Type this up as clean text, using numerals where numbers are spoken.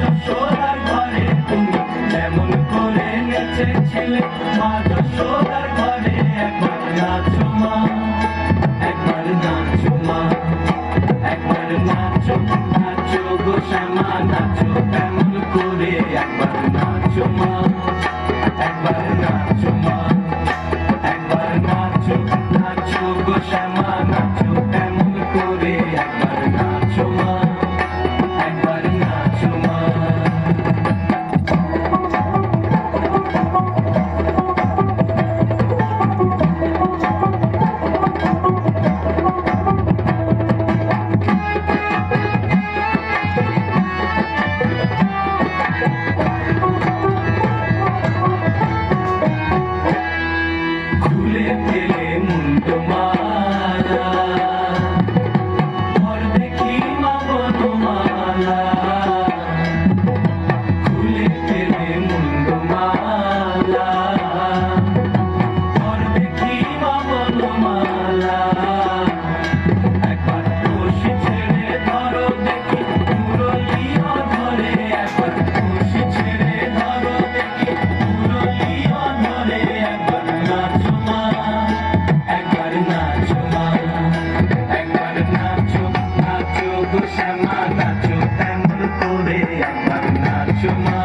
যশোদার ঘরে তুমি এমন করে নেচেছিলে, মা যশোদার ঘরে একবার নাচো মা, একবার নাচো মা, একবার নাচো, নাচো গো শ্যামা নাচো এমন করে, একবার নাচো মা, একবার নাচো মা, একবার নাচো, নাচো গো শ্যামা নাচো এমন করে, একবার নাচো মা, একবার নাচো মা। খুলে ফেলে মুন্ডো মালা, ঘর দেখি মা বনমালা, খুলে ফেলে মুন্ডো মালা, ঘর দেখি মা বনমালা, একবার রশি ছেড়ে ধরো দেখি মুরলিও ধরে, একবার রশি ছেড়ে ধরো দেখি মুরলিও ধরে, একবার নাচো মা, একবার নাচো মা, একবার নাচো, নাচো গো শ্যামা নাচো এমন করে, একবার নাচো মা,